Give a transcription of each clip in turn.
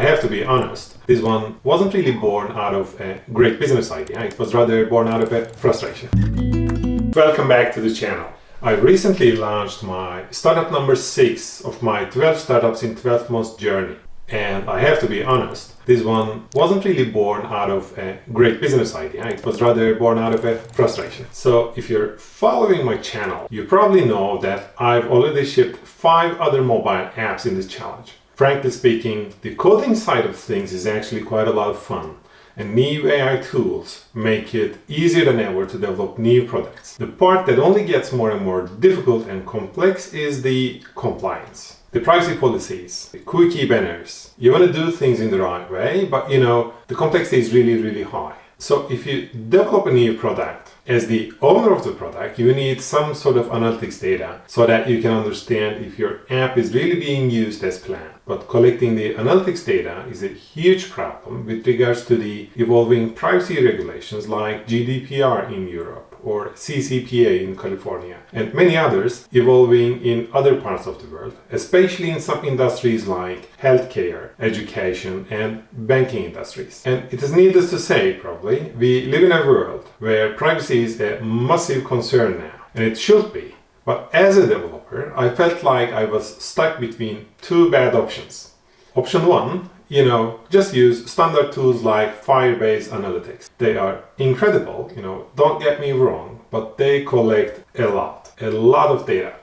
have to be honest, this one wasn't really born out of a great business idea. It was rather born out of a frustration. Welcome back to the channel. I recently launched my startup number 6 of my 12 startups in 12 months journey. And I have to be honest, this one wasn't really born out of a great business idea. It was rather born out of a frustration. So if you're following my channel, you probably know that I've already shipped 5 other mobile apps in this challenge. Frankly speaking, the coding side of things is actually quite a lot of fun. And new AI tools make it easier than ever to develop new products. The part that only gets more and more difficult and complex is the compliance. The privacy policies, the cookie banners. You want to do things in the right way, but the complexity is really high. So if you develop a new product, as the owner of the product, you need some sort of analytics data so that you can understand if your app is really being used as planned. But collecting the analytics data is a huge problem with regards to the evolving privacy regulations like GDPR in Europe or CCPA in California, and many others evolving in other parts of the world, especially in some industries like healthcare, education, and banking industries. And it is needless to say, probably, we live in a world where privacy is a massive concern now, and it should be. But as a developer, I felt like I was stuck between 2 bad options. Option 1, just use standard tools like Firebase Analytics. They are incredible, don't get me wrong, but they collect a lot of data.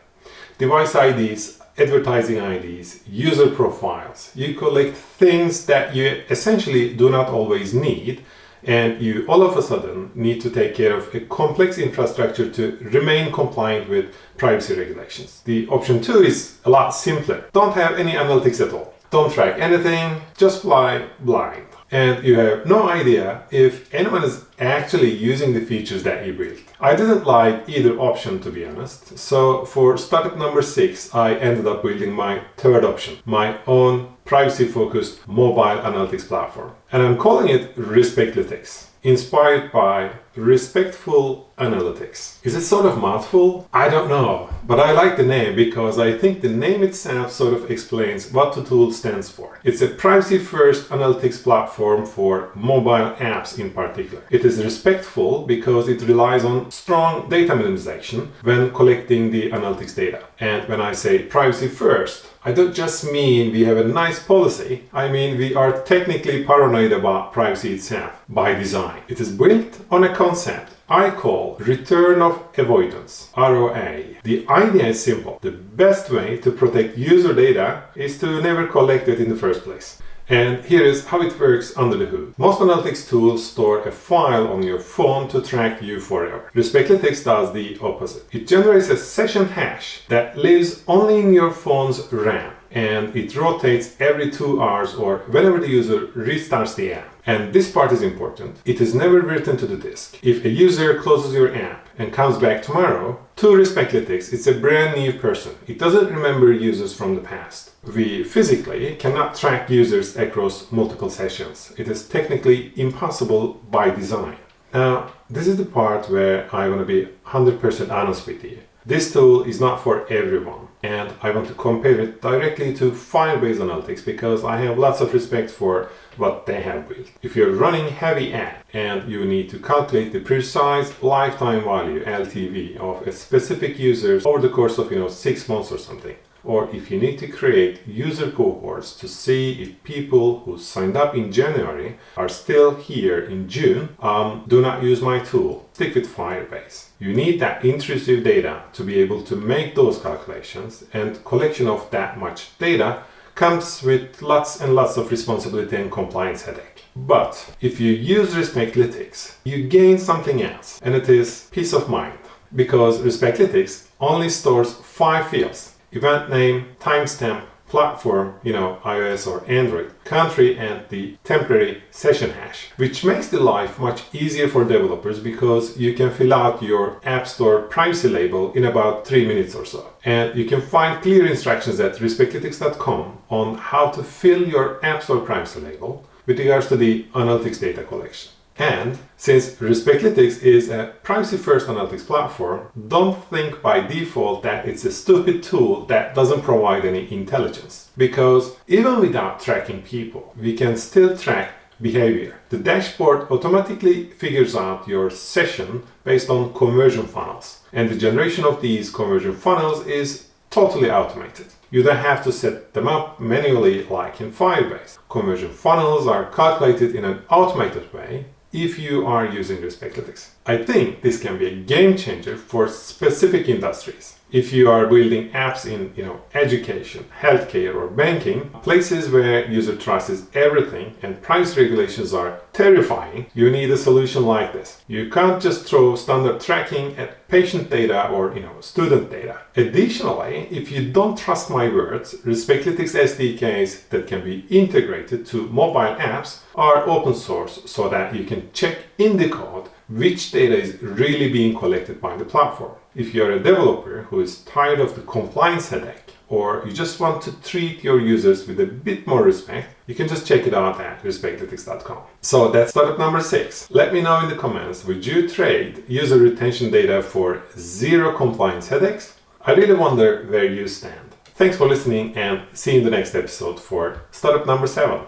Device IDs, advertising IDs, user profiles. You collect things that you essentially do not always need, and you all of a sudden need to take care of a complex infrastructure to remain compliant with privacy regulations. The option 2 is a lot simpler. Don't have any analytics at all. Don't track anything, just fly blind. And you have no idea if anyone is actually using the features that you built. I didn't like either option, to be honest. So for startup number 6, I ended up building my 3rd option, my own privacy-focused mobile analytics platform. And I'm calling it Respectlytics, inspired by respectful analytics. Is it sort of mouthful? I don't know, but I like the name because I think the name itself sort of explains what the tool stands for. It's a privacy-first analytics platform for mobile apps in particular. It is respectful because it relies on strong data minimization when collecting the analytics data. And when I say privacy first, I don't just mean we have a nice policy. I mean we are technically paranoid about privacy itself by design. It is built on a concept I call return of avoidance, ROA. The idea is simple. The best way to protect user data is to never collect it in the first place. And here is how it works under the hood. Most analytics tools store a file on your phone to track you forever. Respectlytics does the opposite. It generates a session hash that lives only in your phone's RAM, and it rotates every 2 hours or whenever the user restarts the app. And this part is important. It is never written to the disk. If a user closes your app and comes back tomorrow, to Respectlytics, it's a brand new person. It doesn't remember users from the past. We physically cannot track users across multiple sessions. It is technically impossible by design. Now, this is the part where I want to be 100% honest with you. This tool is not for everyone, and I want to compare it directly to Firebase Analytics because I have lots of respect for what they have built. If you're running heavy ad and you need to calculate the precise lifetime value, LTV, of a specific user over the course of 6 months or something, or if you need to create user cohorts to see if people who signed up in January are still here in June, do not use my tool. Stick with Firebase. You need that intrusive data to be able to make those calculations, and collection of that much data comes with lots and lots of responsibility and compliance headache. But if you use Respectlytics, you gain something else, and it is peace of mind, because Respectlytics only stores 5 fields: event name, timestamp, platform, iOS or Android, country, and the temporary session hash, which makes the life much easier for developers because you can fill out your App Store privacy label in about 3 minutes or so. And you can find clear instructions at respectlytics.com on how to fill your App Store privacy label with regards to the analytics data collection. And since Respectlytics is a privacy-first analytics platform, don't think by default that it's a stupid tool that doesn't provide any intelligence. Because even without tracking people, we can still track behavior. The dashboard automatically figures out your session based on conversion funnels. And the generation of these conversion funnels is totally automated. You don't have to set them up manually like in Firebase. Conversion funnels are calculated in an automated way if you are using Respectlytics. I think this can be a game changer for specific industries. If you are building apps in education, healthcare or banking, places where user trust is everything and privacy regulations are terrifying, you need a solution like this. You can't just throw standard tracking at patient data or student data. Additionally, if you don't trust my words, Respectlytics SDKs that can be integrated to mobile apps are open source so that you can check in the code which data is really being collected by the platform. If you're a developer who is tired of the compliance headache, or you just want to treat your users with a bit more respect, you can just check it out at respectlytics.com. So that's startup number 6. Let me know in the comments, would you trade user retention data for zero compliance headaches? I really wonder where you stand. Thanks for listening and see you in the next episode for startup number 7.